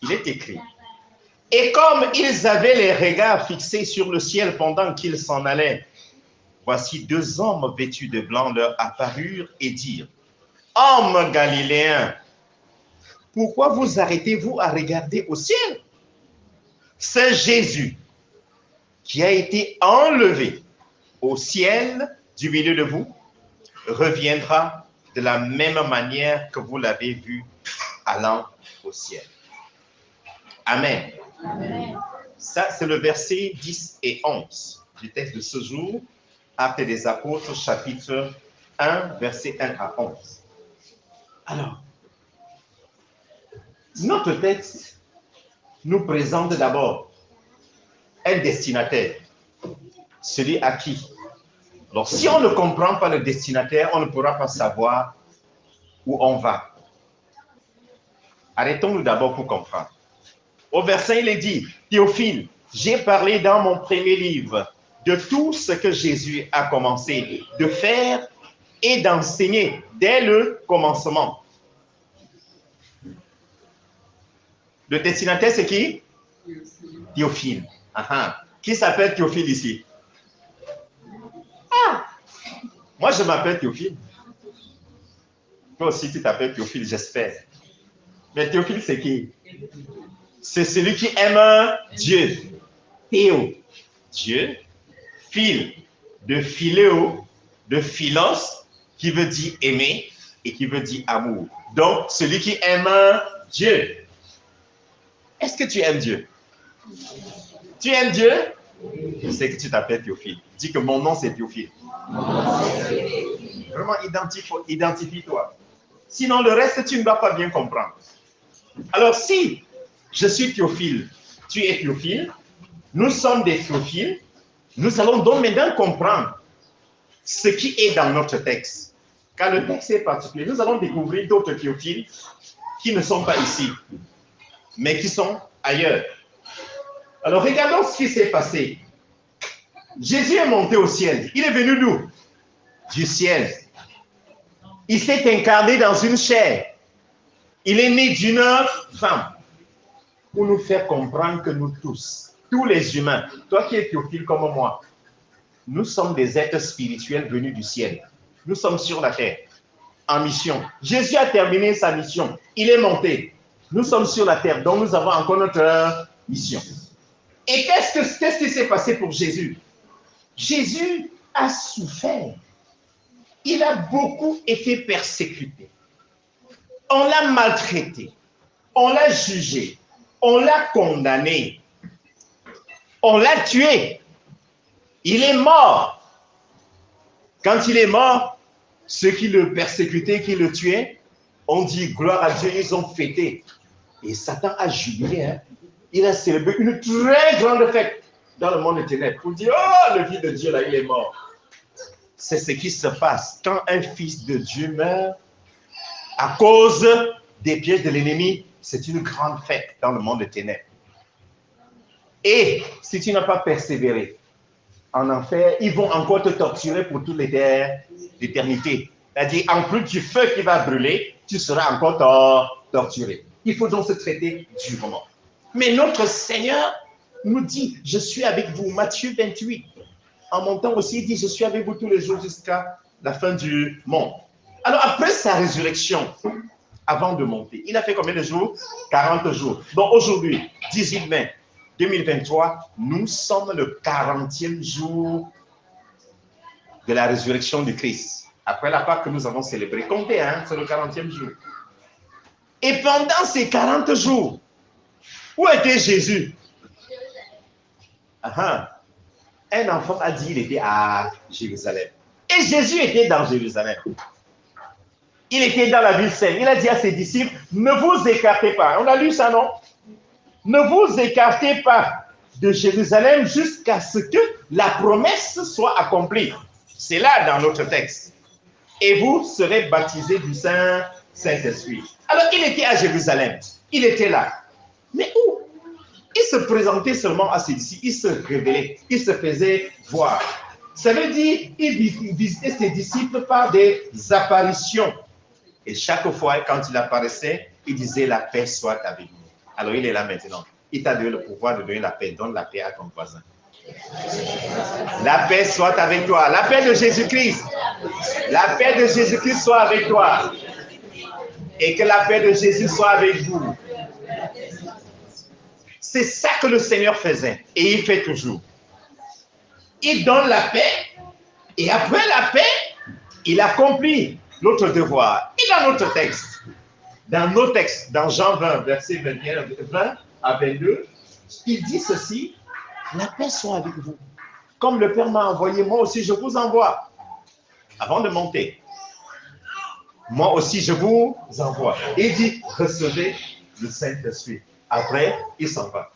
Il est écrit. Et comme ils avaient les regards fixés sur le ciel pendant qu'ils s'en allaient, voici 2 hommes vêtus de blanc leur apparurent et dirent, « Hommes galiléens, pourquoi vous arrêtez-vous à regarder au ciel? C'est Jésus qui a été enlevé au ciel du milieu de vous, reviendra de la même manière que vous l'avez vu allant au ciel. » Amen. Amen. Ça, c'est le verset 10 et 11 du texte de ce jour, Actes des Apôtres, chapitre 1, verset 1 à 11. Alors, notre texte nous présente d'abord un destinataire, celui à qui. Alors, si on ne comprend pas le destinataire, on ne pourra pas savoir où on va. Arrêtons-nous d'abord pour comprendre. Au verset, il est dit, « Théophile, j'ai parlé dans mon premier livre de tout ce que Jésus a commencé de faire et d'enseigner dès le commencement. » Le destinataire, c'est qui? Théophile. Qui s'appelle Théophile ici? Ah! Moi, je m'appelle Théophile. Toi aussi, tu t'appelles Théophile, j'espère. Mais Théophile, c'est qui? C'est celui qui aime Dieu. Théo, Dieu. Phile, de philéo, de philos, qui veut dire aimer et qui veut dire amour. Donc, celui qui aime Dieu. Est-ce que tu aimes Dieu? Tu aimes Dieu? Je sais que tu t'appelles Théophile. Dis que mon nom, c'est Théophile. Vraiment, identifie-toi. Sinon, le reste, tu ne dois pas bien comprendre. Alors, si je suis Théophile, tu es Théophile, nous sommes des Théophiles, nous allons donc maintenant comprendre ce qui est dans notre texte. Car le texte est particulier. Nous allons découvrir d'autres Théophiles qui ne sont pas ici, mais qui sont ailleurs. Alors, regardons ce qui s'est passé. Jésus est monté au ciel. Il est venu d'où? Du ciel. Il s'est incarné dans une chair. Il est né d'une femme. Pour nous faire comprendre que nous tous les humains, toi qui es Théophile comme moi, nous sommes des êtres spirituels venus du ciel. Nous sommes sur la terre, en mission. Jésus a terminé sa mission. Il est monté. Nous sommes sur la terre, donc nous avons encore notre mission. Et qu'est-ce qui s'est passé pour Jésus? Jésus a souffert. Il a beaucoup été persécuté. On l'a maltraité. On l'a jugé. On l'a condamné. On l'a tué. Il est mort. Quand il est mort, ceux qui le persécutaient, qui le tuaient, ont dit gloire à Dieu, ils ont fêté. Et Satan a jubilé. Hein? Il a célébré une très grande fête dans le monde des ténèbres pour dire, oh, le Fils de Dieu, là, il est mort. C'est ce qui se passe quand un fils de Dieu meurt à cause des pièges de l'ennemi. C'est une grande fête dans le monde des ténèbres. Et si tu n'as pas persévéré en enfer, ils vont encore te torturer pour toute l'éternité. C'est-à-dire, en plus du feu qui va brûler, tu seras encore torturé. Il faut donc se traiter durement. Mais notre Seigneur nous dit, je suis avec vous. Matthieu 28. En montant aussi, il dit, je suis avec vous tous les jours jusqu'à la fin du monde. Alors, après sa résurrection, avant de monter, il a fait combien de jours? 40 jours. Donc, aujourd'hui, 18 mai 2023, nous sommes le 40e jour de la résurrection du Christ. Après la Pâque que nous avons célébrée. Comptez, hein, c'est le 40e jour. Et pendant ces 40 jours, où était Jésus? Un enfant a dit qu'il était à Jérusalem. Et Jésus était dans Jérusalem. Il était dans la ville sainte. Il a dit à ses disciples, ne vous écartez pas. On a lu ça, non? Ne vous écartez pas de Jérusalem jusqu'à ce que la promesse soit accomplie. C'est là dans notre texte. Et vous serez baptisés du Saint-Esprit. Alors, il était à Jérusalem. Il était là. Mais où? Il se présentait seulement à ses disciples. Il se révélait. Il se faisait voir. Ça veut dire qu'il visitait ses disciples par des apparitions. Et chaque fois, quand il apparaissait, il disait, la paix soit avec vous. Alors il est là maintenant. Il t'a donné le pouvoir de donner la paix. Donne la paix à ton voisin. La paix soit avec toi. La paix de Jésus-Christ. La paix de Jésus-Christ soit avec toi. Et que la paix de Jésus soit avec vous. C'est ça que le Seigneur faisait. Et il fait toujours. Il donne la paix. Et après la paix, il accomplit l'autre devoir. Et dans notre texte, dans nos textes, dans Jean 20, verset 20 à 22, il dit ceci: la paix soit avec vous. Comme le Père m'a envoyé, moi aussi je vous envoie. Avant de monter, moi aussi je vous envoie. Il dit: recevez le Saint-Esprit. Après, il s'en va.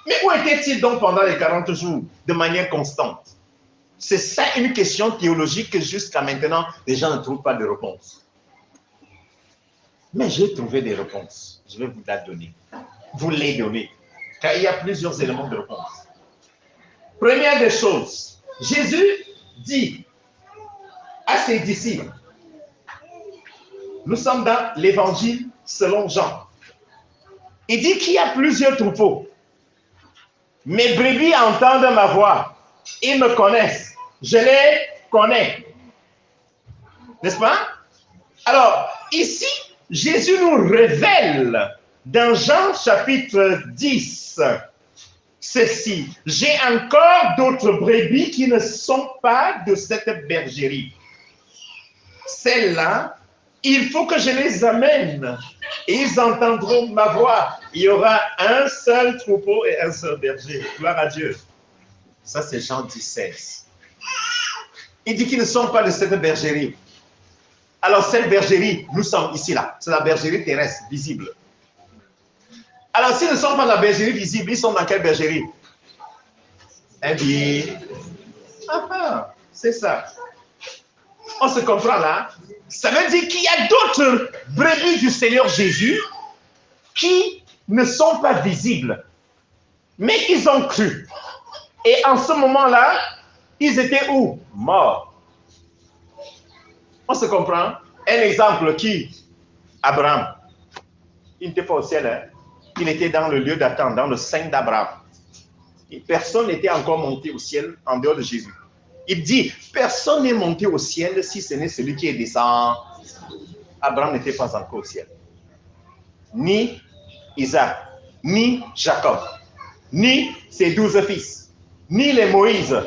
Mais où était-il donc pendant les 40 jours de manière constante? C'est ça une question théologique que jusqu'à maintenant, les gens ne trouvent pas de réponse. Mais j'ai trouvé des réponses. Je vais vous la donner. Vous les donner. Car il y a plusieurs éléments de réponse. Première des choses, Jésus dit à ses disciples, nous sommes dans l'évangile selon Jean. Il dit qu'il y a plusieurs troupeaux. Mes brebis entendent ma voix. Ils me connaissent. Je les connais. N'est-ce pas? Alors, ici, Jésus nous révèle dans Jean chapitre 10 ceci: j'ai encore d'autres brebis qui ne sont pas de cette bergerie. Celles-là, il faut que je les amène et ils entendront ma voix. Il y aura un seul troupeau et un seul berger. Gloire à Dieu. Ça, c'est Jean 10, 16. Il dit qu'ils ne sont pas de cette bergerie. Alors, cette bergerie, nous sommes ici, là. C'est la bergerie terrestre, visible. Alors, s'ils ne sont pas dans la bergerie visible, ils sont dans quelle bergerie? Un billet. Ah, c'est ça. On se comprend là? Ça veut dire qu'il y a d'autres brebis du Seigneur Jésus qui ne sont pas visibles, mais ils ont cru. Et en ce moment-là, ils étaient où? Morts. On se comprend? Un exemple qui? Abraham. Il n'était pas au ciel, hein? Il était dans le lieu d'attente, dans le sein d'Abraham. Personne n'était encore monté au ciel en dehors de Jésus. Il dit, personne n'est monté au ciel si ce n'est celui qui est descendu. Abraham n'était pas encore au ciel. Ni Isaac, ni Jacob, ni ses 12 fils, ni les Moïse.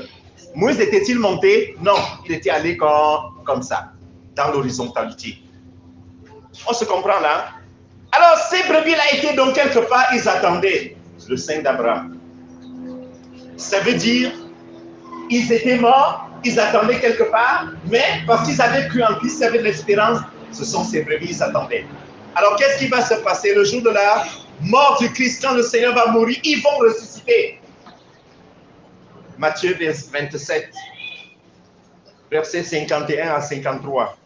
Moïse était-il monté? Non, il était allé comme ça, dans l'horizontalité. On se comprend là? Alors, ces brebis-là étaient donc quelque part, ils attendaient le sein d'Abraham. Ça veut dire, ils étaient morts, ils attendaient quelque part, mais parce qu'ils avaient cru en Christ, ils avaient de l'espérance, ce sont ces brebis, ils attendaient. Alors, qu'est-ce qui va se passer le jour de la mort du Christ, quand le Seigneur va mourir? Ils vont ressusciter. Matthieu 27, versets 51 à 53.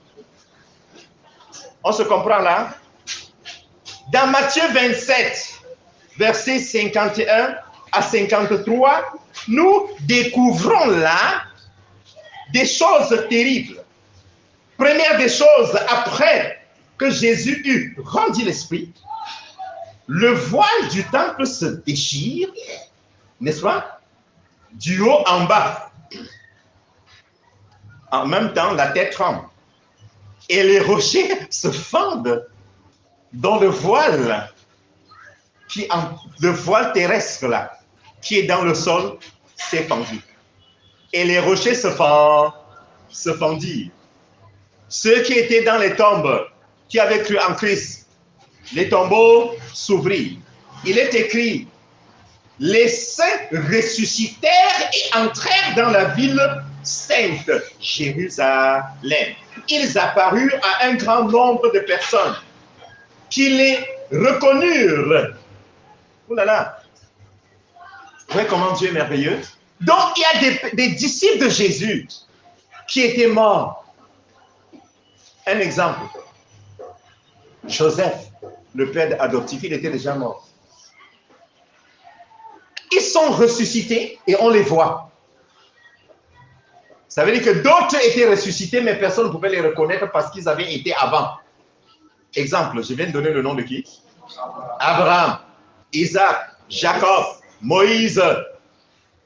On se comprend là? Dans Matthieu 27, versets 51 à 53, nous découvrons là des choses terribles. Première des choses, après que Jésus eut rendu l'esprit, le voile du temple se déchire, n'est-ce pas? Du haut en bas. En même temps, la terre tremble. Et les rochers se fendent dans le voile, le voile terrestre là, qui est dans le sol, s'est fendu. Et les rochers se fendirent. Ceux qui étaient dans les tombes, qui avaient cru en Christ, les tombeaux s'ouvrirent. Il est écrit, les saints ressuscitèrent et entrèrent dans la ville sainte, Jérusalem. Ils apparurent à un grand nombre de personnes qui les reconnurent. Oh là là! Vous voyez comment Dieu est merveilleux? Donc, il y a des disciples de Jésus qui étaient morts. Un exemple. Joseph, le père adoptif, il était déjà mort. Ils sont ressuscités et on les voit. Ça veut dire que d'autres étaient ressuscités, mais personne ne pouvait les reconnaître parce qu'ils avaient été avant. Exemple, je viens de donner le nom de qui? Abraham. Isaac, Jacob, Moïse,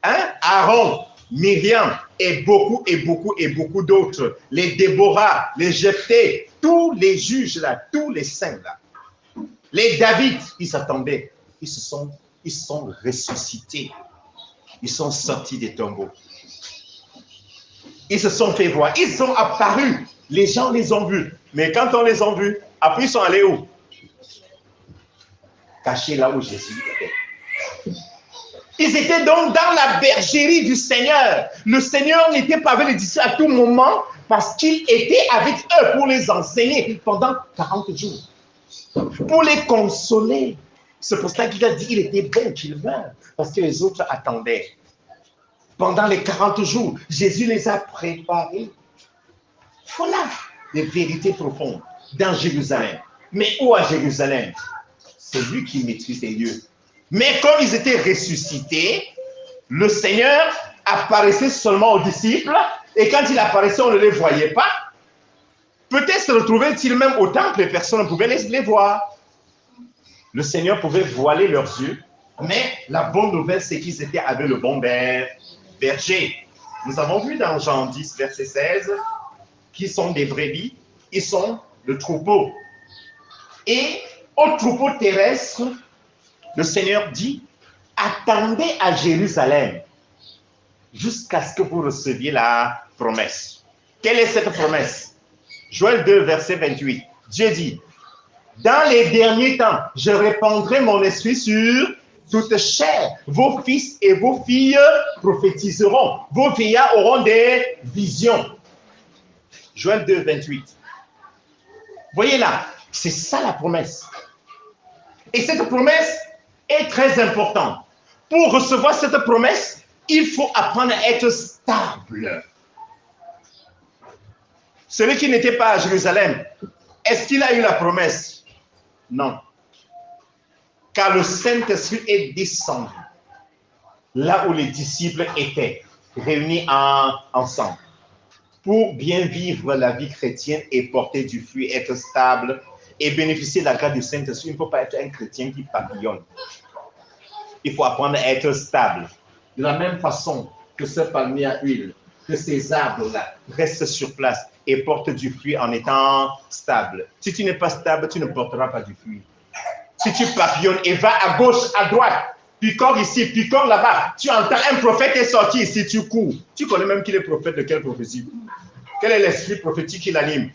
Aaron, Myriam et beaucoup d'autres. Les Déborah, les Jephthé, tous les juges là, tous les saints là. Les David, ils s'attendaient, ils sont ressuscités. Ils sont sortis des tombeaux. Ils se sont fait voir, ils sont apparus. Les gens les ont vus. Mais quand on les a vus, après ils sont allés où? Cachés là où Jésus était. Ils étaient donc dans la bergerie du Seigneur. Le Seigneur n'était pas avec les disciples à tout moment parce qu'il était avec eux pour les enseigner pendant 40 jours. Pour les consoler. C'est pour ça qu'il a dit qu'il était bon qu'il meure parce que les autres attendaient. Pendant les 40 jours, Jésus les a préparés. Voilà les vérités profondes dans Jérusalem. Mais où à Jérusalem? C'est lui qui maîtrise les lieux. Mais comme ils étaient ressuscités, le Seigneur apparaissait seulement aux disciples et quand il apparaissait, on ne les voyait pas. Peut-être se retrouvait-il même au temple et personne ne pouvait les voir. Le Seigneur pouvait voiler leurs yeux, mais la bonne nouvelle, c'est qu'ils étaient avec le bon berger. Nous avons vu dans Jean 10, verset 16, qui sont des brebis, ils sont le troupeau. Et au troupeau terrestre, le Seigneur dit, attendez à Jérusalem jusqu'à ce que vous receviez la promesse. Quelle est cette promesse? Joël 2, verset 28. Dieu dit, dans les derniers temps, je répandrai mon esprit sur toute chair. Vos fils et vos filles prophétiseront. Vos vieillards auront des visions. Joël 2, 28. Voyez là, c'est ça la promesse. Et cette promesse est très importante. Pour recevoir cette promesse, il faut apprendre à être stable. Celui qui n'était pas à Jérusalem, est-ce qu'il a eu la promesse? Non. Car le Saint-Esprit est descendu là où les disciples étaient réunis ensemble pour bien vivre la vie chrétienne et porter du fruit, être stable et bénéficier de la grâce du Saint-Esprit. Il ne faut pas être un chrétien qui papillonne. Il faut apprendre à être stable. De la même façon que ce palmier à huile, que ces arbres-là restent sur place et portent du fruit en étant stable. Si tu n'es pas stable, tu ne porteras pas du fruit. Si tu papillonnes et vas à gauche, à droite, picore ici, picore là-bas, tu entends un prophète est sorti ici, tu cours. Tu connais même qu'il est prophète de quelle prophétie? Quel est l'esprit prophétique qui l'anime?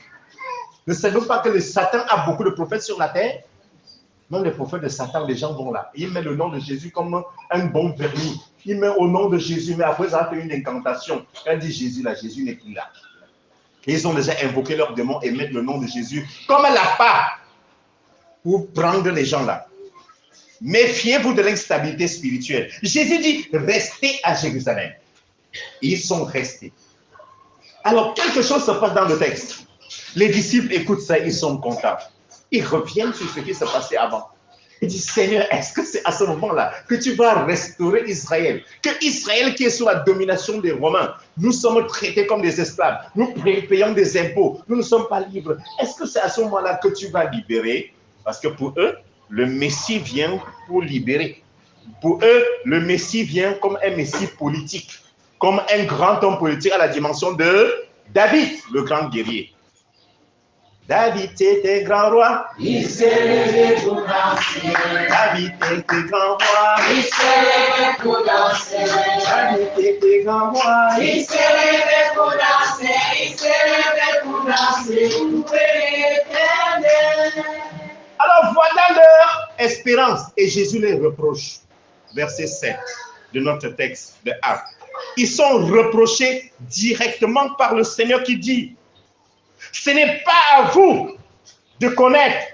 Ne savez-vous pas que le Satan a beaucoup de prophètes sur la terre? Même les prophètes de Satan, les gens vont là. Ils mettent le nom de Jésus comme un bon vernis. Ils mettent au nom de Jésus, mais après, ça a fait une incantation. Quand dit Jésus, là, Jésus n'est plus là. Et ils ont déjà invoqué leur démon et mettent le nom de Jésus comme la part pour prendre les gens là. Méfiez-vous de l'instabilité spirituelle. Jésus dit, restez à Jérusalem. Ils sont restés. Alors, quelque chose se passe dans le texte. Les disciples écoutent ça, ils sont contents. Ils reviennent sur ce qui s'est passé avant. Ils disent, Seigneur, est-ce que c'est à ce moment-là que tu vas restaurer Israël? Que Israël qui est sous la domination des Romains, nous sommes traités comme des esclaves, nous payons des impôts, nous ne sommes pas libres. Est-ce que c'est à ce moment-là que tu vas libérer? Parce que pour eux, le Messie vient pour libérer. Pour eux, le Messie vient comme un Messie politique, comme un grand homme politique à la dimension de David, le grand guerrier. David était grand roi, il s'est levé pour danser. David était grand roi, il s'est levé pour danser. David était grand roi, il s'est levé pour danser. Il s'est levé pour danser, pour l'Éternel. Alors voilà leur espérance et Jésus les reproche. Verset 7 de notre texte de Actes. Ils sont reprochés directement par le Seigneur qui dit, ce n'est pas à vous de connaître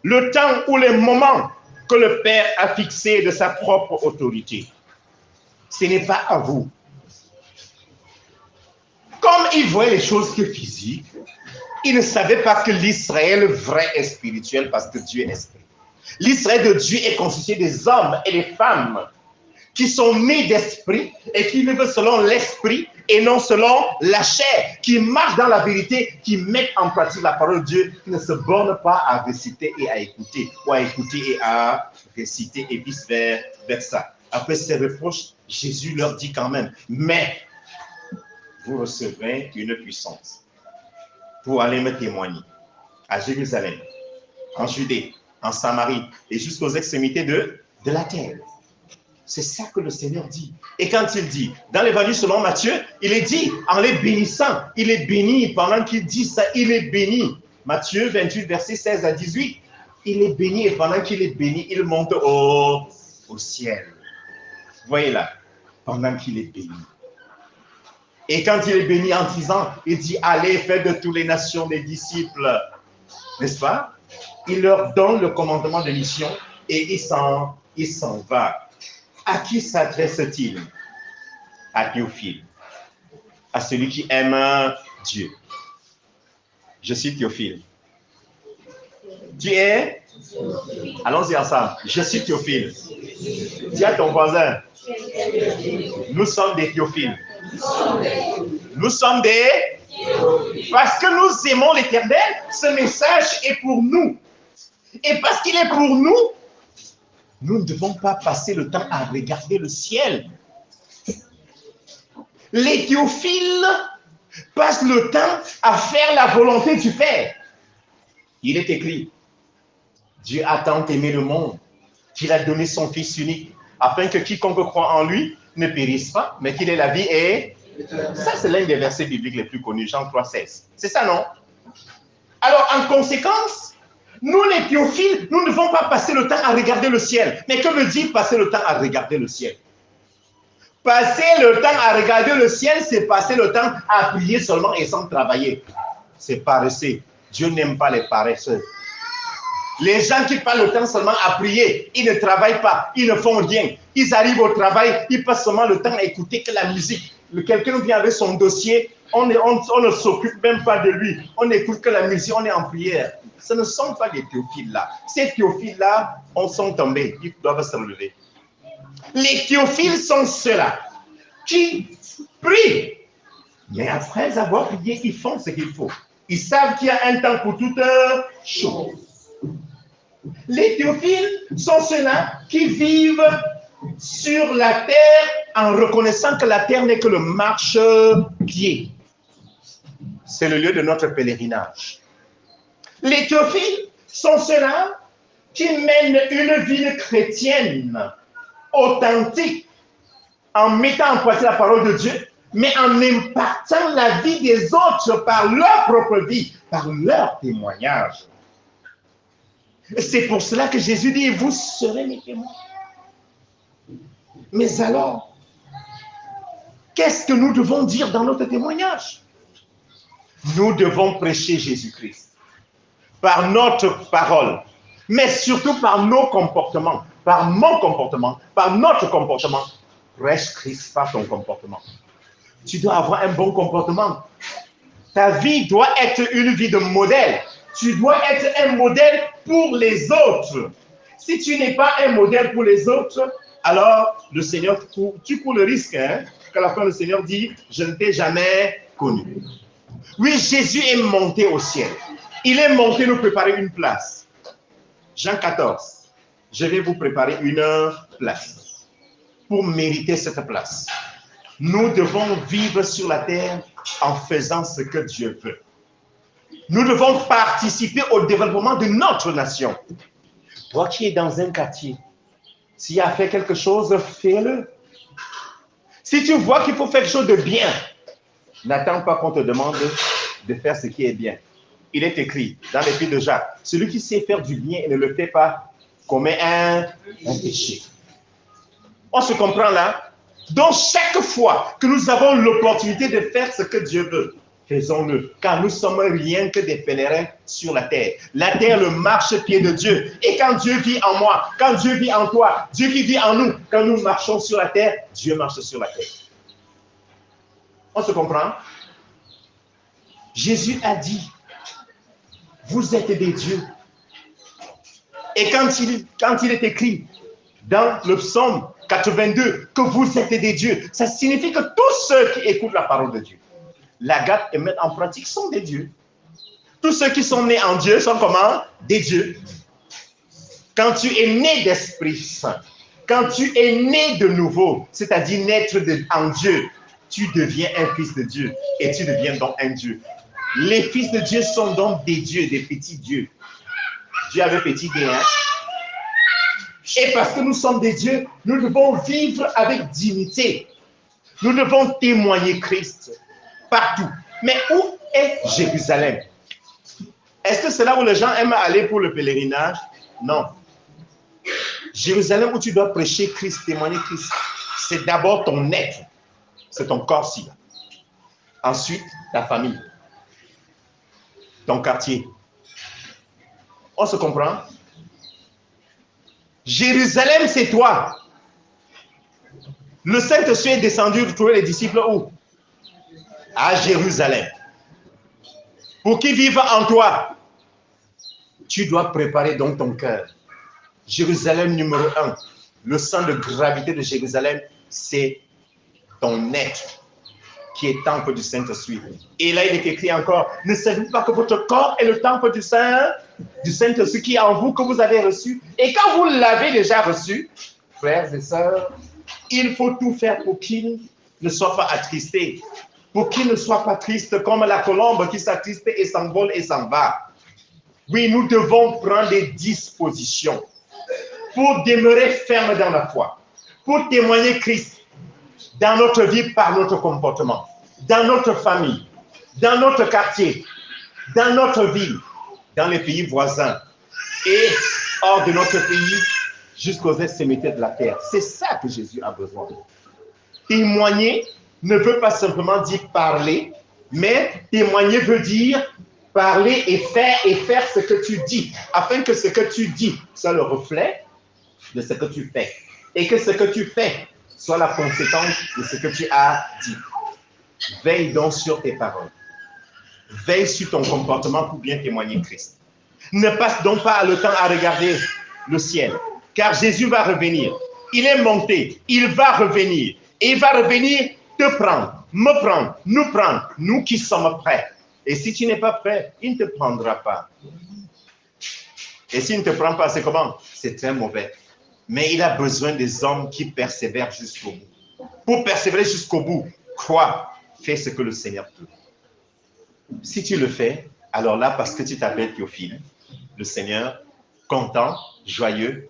le temps ou le moment que le Père a fixé de sa propre autorité. Ce n'est pas à vous. Comme ils voyaient les choses que physiques, ils ne savaient pas que l'Israël vrai est spirituel parce que Dieu est esprit. L'Israël de Dieu est constitué des hommes et des femmes qui sont nés d'esprit et qui vivent selon l'esprit et non selon la chair, qui marchent dans la vérité, qui mettent en pratique la parole de Dieu, qui ne se bornent pas à réciter et à écouter, ou à écouter et à réciter et vice-versa. Après ces reproches, Jésus leur dit quand même, mais vous recevrez une puissance pour aller me témoigner à Jérusalem, en Judée, en Samarie et jusqu'aux extrémités de la terre. C'est ça que le Seigneur dit. Et quand il dit, dans l'évangile selon Matthieu, il est dit en les bénissant. Il est béni pendant qu'il dit ça, il est béni. Matthieu 28, verset 16 à 18. Il est béni et pendant qu'il est béni, il monte au ciel. Voyez là, pendant qu'il est béni. Et quand il est béni en disant, il dit, allez, faites de toutes les nations des disciples. N'est-ce pas? Il leur donne le commandement de mission et il s'en va. À qui s'adresse-t-il? À Théophile, à celui qui aime Dieu. Je suis Théophile. Tu es? Allons-y ensemble. Je suis Théophile. Dis à ton voisin, nous sommes des Théophiles. Nous sommes des... Parce que nous aimons l'Éternel, ce message est pour nous. Et parce qu'il est pour nous, nous ne devons pas passer le temps à regarder le ciel. Les théophiles passent le temps à faire la volonté du Père. Il est écrit, Dieu a tant aimé le monde qu'il a donné son Fils unique, afin que quiconque croit en lui ne périsse pas, mais qu'il ait la vie et... Ça, c'est l'un des versets bibliques les plus connus, Jean 3, 16. C'est ça, non? Alors, en conséquence, nous, les théophiles, nous ne devons pas passer le temps à regarder le ciel. Mais que veut dire passer le temps à regarder le ciel? Passer le temps à regarder le ciel, c'est passer le temps à prier seulement et sans travailler. C'est paresseux. Dieu n'aime pas les paresseux. Les gens qui passent le temps seulement à prier, ils ne travaillent pas, ils ne font rien. Ils arrivent au travail, ils passent seulement le temps à écouter que la musique. Quelqu'un vient avec son dossier, on ne s'occupe même pas de lui. On n'écoute que la musique, on est en prière. Ce ne sont pas des théophiles-là. Ces théophiles-là, on sont tombés. Ils doivent se relever. Les théophiles sont ceux-là qui prient. Mais après avoir prié, ils font ce qu'il faut. Ils savent qu'il y a un temps pour toute chose. Les théophiles sont ceux-là qui vivent sur la terre en reconnaissant que la terre n'est que le marchepied. C'est le lieu de notre pèlerinage. Les théophiles sont ceux-là qui mènent une vie chrétienne authentique en mettant en pratique la parole de Dieu, mais en impactant la vie des autres par leur propre vie, par leur témoignage. C'est pour cela que Jésus dit, vous serez mes témoins. Mais alors, qu'est-ce que nous devons dire dans notre témoignage? Nous devons prêcher Jésus-Christ par notre parole, mais surtout par nos comportements, par mon comportement, par notre comportement. Prêche Christ par ton comportement. Tu dois avoir un bon comportement. Ta vie doit être une vie de modèle. Tu dois être un modèle pour les autres. Si tu n'es pas un modèle pour les autres, alors le Seigneur, tu cours le risque qu'à la fin le Seigneur dit, je ne t'ai jamais connu. Oui, Jésus est monté au ciel. Il est monté nous préparer une place. Jean 14, je vais vous préparer une place. Pour mériter cette place, nous devons vivre sur la terre en faisant ce que Dieu veut. Nous devons participer au développement de notre nation. Toi qui es dans un quartier, s'il a fait quelque chose, fais-le. Si tu vois qu'il faut faire quelque chose de bien, n'attends pas qu'on te demande de faire ce qui est bien. Il est écrit dans l'épître de Jacques, celui qui sait faire du bien et ne le fait pas commet un péché. On se comprend là? Donc chaque fois que nous avons l'opportunité de faire ce que Dieu veut, faisons-le, car nous sommes rien que des pèlerins sur la terre. La terre, le marchepied de Dieu. Et quand Dieu vit en moi, quand Dieu vit en toi, Dieu qui vit en nous, quand nous marchons sur la terre, Dieu marche sur la terre. On se comprend? Jésus a dit, vous êtes des dieux. Et quand il est écrit dans le psaume 82, que vous êtes des dieux. Ça signifie que tous ceux qui écoutent la parole de Dieu, la gardent et mettent en pratique sont des dieux. Tous ceux qui sont nés en Dieu sont comment? Des dieux. Quand tu es né d'Esprit Saint, quand tu es né de nouveau, c'est-à-dire naître en Dieu, tu deviens un fils de Dieu et tu deviens donc un Dieu. Les fils de Dieu sont donc des dieux, des petits dieux. Dieu avait petit D, hein? Et parce que nous sommes des dieux, nous devons vivre avec dignité. Nous devons témoigner Christ partout. Mais où est Jérusalem? Est-ce que c'est là où les gens aiment aller pour le pèlerinage? Non. Jérusalem où tu dois prêcher Christ, témoigner Christ, c'est d'abord ton être. C'est ton corps-ci. Ensuite, ta famille. Ton quartier. On se comprend? Jérusalem, c'est toi. Le Saint-Esprit est descendu trouver les disciples où? À Jérusalem. Pour qu'ils vivent en toi, tu dois préparer donc ton cœur. Jérusalem numéro 1, le centre de gravité de Jérusalem, c'est ton être qui est temple du Saint-Esprit. Et là, il est écrit encore, ne savez-vous pas que votre corps est le temple du Saint-Esprit qui est en vous, que vous avez reçu. Et quand vous l'avez déjà reçu, frères et sœurs, il faut tout faire pour qu'il ne soit pas attristé, pour qu'il ne soit pas triste comme la colombe qui s'attriste et s'envole et s'en va. Oui, nous devons prendre des dispositions pour demeurer ferme dans la foi, pour témoigner Christ dans notre vie par notre comportement, dans notre famille, dans notre quartier, dans notre ville, dans les pays voisins et hors de notre pays jusqu'aux extrémités de la terre. C'est ça que Jésus a besoin. Témoigner ne veut pas simplement dire parler, mais témoigner veut dire parler et faire ce que tu dis, afin que ce que tu dis soit le reflet de ce que tu fais et que ce que tu fais soit la conséquence de ce que tu as dit. Veille donc sur tes paroles. Veille sur ton comportement pour bien témoigner Christ. Ne passe donc pas le temps à regarder le ciel, car Jésus va revenir. Il est monté, il va revenir. Et il va revenir te prendre, me prendre, nous qui sommes prêts. Et si tu n'es pas prêt, il ne te prendra pas. Et s'il ne te prend pas, c'est comment? C'est très mauvais. Mais il a besoin des hommes qui persévèrent jusqu'au bout. Pour persévérer jusqu'au bout, crois, fais ce que le Seigneur te dit. Si tu le fais, alors là, parce que tu t'appelles Théophile, le Seigneur, content, joyeux,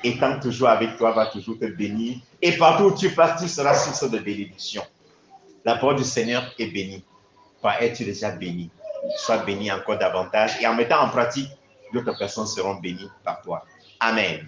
étant toujours avec toi, va toujours te bénir. Et partout où tu passes, tu seras source de bénédiction. La parole du Seigneur est bénie. Par être déjà béni. Sois béni encore davantage. Et en mettant en pratique, d'autres personnes seront bénies par toi. Amen.